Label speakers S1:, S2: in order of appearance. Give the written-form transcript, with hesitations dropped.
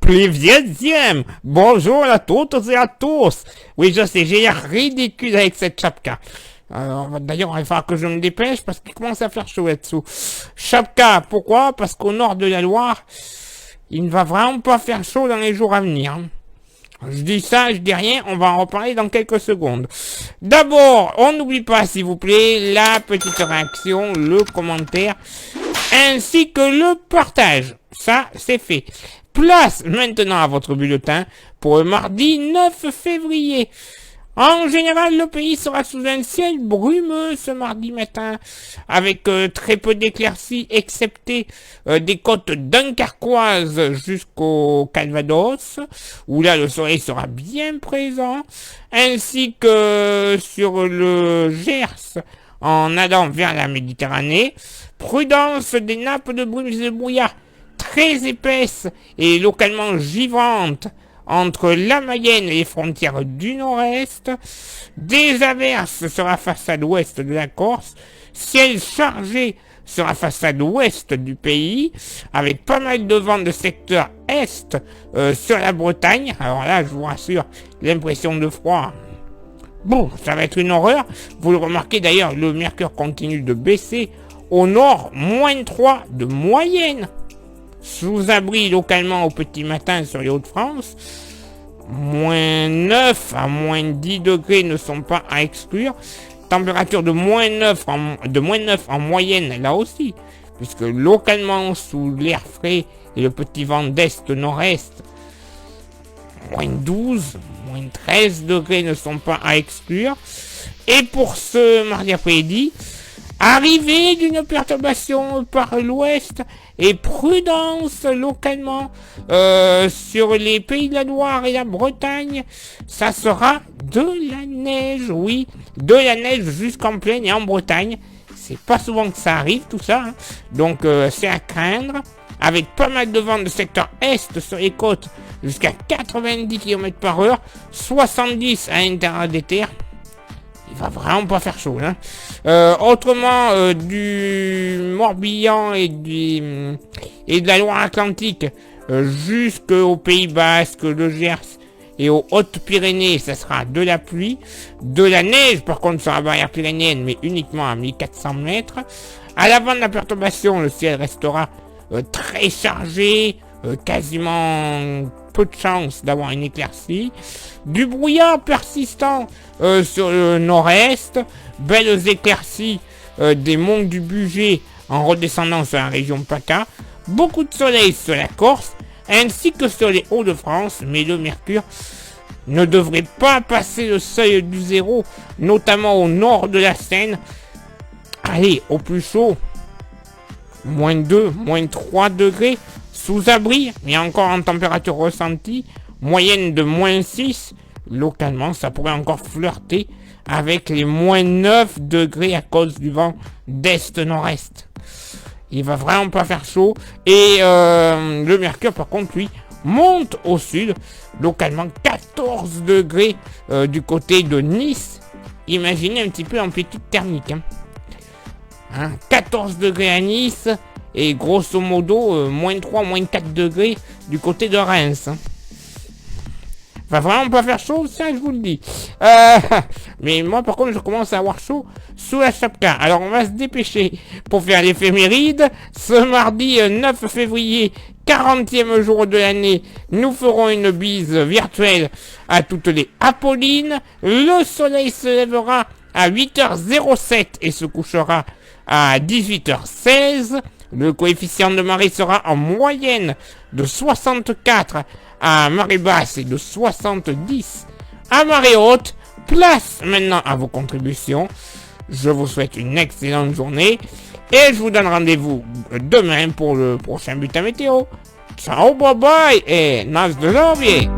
S1: Pluvieuxième. Bonjour à toutes et à tous. Oui, je sais, j'ai l'air ridicule avec cette chapka. Alors, d'ailleurs, il va falloir que je me dépêche parce qu'il commence à faire chaud là-dessous. Chapka, pourquoi? Parce qu'au nord de la Loire, il ne va vraiment pas faire chaud dans les jours à venir. Je dis ça, je dis rien, on va en reparler dans quelques secondes. D'abord, on n'oublie pas, s'il vous plaît, la petite réaction, le commentaire, ainsi que le partage. Ça, c'est fait. Place maintenant à votre bulletin pour le mardi 9 février. En général, le pays sera sous un ciel brumeux ce mardi matin, avec très peu d'éclaircies, excepté des côtes dunkerquoises jusqu'au Calvados, où là le soleil sera bien présent, ainsi que sur le Gers, en allant vers la Méditerranée. Prudence des nappes de brumes et de brouillard très épaisses et localement givrantes entre la Mayenne et les frontières du nord-est. Des averses sur la façade ouest de la Corse, ciel chargé sur la façade ouest du pays, avec pas mal de vent de secteur est sur la Bretagne. Alors là, je vous rassure, l'impression de froid, bon, ça va être une horreur. Vous le remarquez d'ailleurs, le mercure continue de baisser. Au nord, -3 de moyenne. Sous-abri localement au petit matin sur les Hauts-de-France. -9 à -10 degrés ne sont pas à exclure. Température de -9 en moyenne là aussi. Puisque localement sous l'air frais et le petit vent d'est-nord-est, -12, -13 degrés ne sont pas à exclure. Et pour ce mardi après-midi, arrivée d'une perturbation par l'ouest et prudence localement sur les pays de la Loire et la Bretagne, ça sera de la neige, oui, de la neige jusqu'en plaine et en Bretagne. C'est pas souvent que ça arrive tout ça, hein. Donc c'est à craindre, avec pas mal de vent de secteur est sur les côtes jusqu'à 90 km/h, 70 à l'intérieur des terres. Il va vraiment pas faire chaud, hein. Autrement, du Morbihan et de la Loire-Atlantique jusqu'au Pays Basque, le Gers et aux Hautes-Pyrénées, ça sera de la pluie, de la neige par contre sur la barrière pyrénéenne, mais uniquement à 1400 mètres. À l'avant de la perturbation, le ciel restera très chargé, quasiment peu de chance d'avoir une éclaircie. Du brouillard persistant sur le nord-est, belles éclaircies des monts du Bugey en redescendant sur la région PACA, beaucoup de soleil sur la Corse, ainsi que sur les Hauts-de-France, mais le mercure ne devrait pas passer le seuil du zéro, notamment au nord de la Seine. Allez, au plus chaud, -2, -3 degrés, sous abri, mais encore en température ressentie, moyenne de -6, localement ça pourrait encore flirter avec les -9 degrés à cause du vent d'est-nord-est. Il va vraiment pas faire chaud, et le mercure par contre lui monte au sud, localement 14 degrés du côté de Nice. Imaginez un petit peu l'amplitude thermique, hein. 14 degrés à Nice, et grosso modo, -3, -4 degrés du côté de Reims. Va vraiment pas faire chaud, ça je vous le dis. Mais moi par contre je commence à avoir chaud sous la chapka. Alors on va se dépêcher pour faire l'éphéméride. Ce mardi 9 février, 40e jour de l'année, nous ferons une bise virtuelle à toutes les Apollines. Le soleil se lèvera à 8h07 et se couchera à 18h16. Le coefficient de marée sera en moyenne de 64 à marée basse et de 70 à marée haute. Place maintenant à vos contributions. Je vous souhaite une excellente journée et je vous donne rendez-vous demain pour le prochain bulletin météo. Ciao, bye bye et nas de janvier.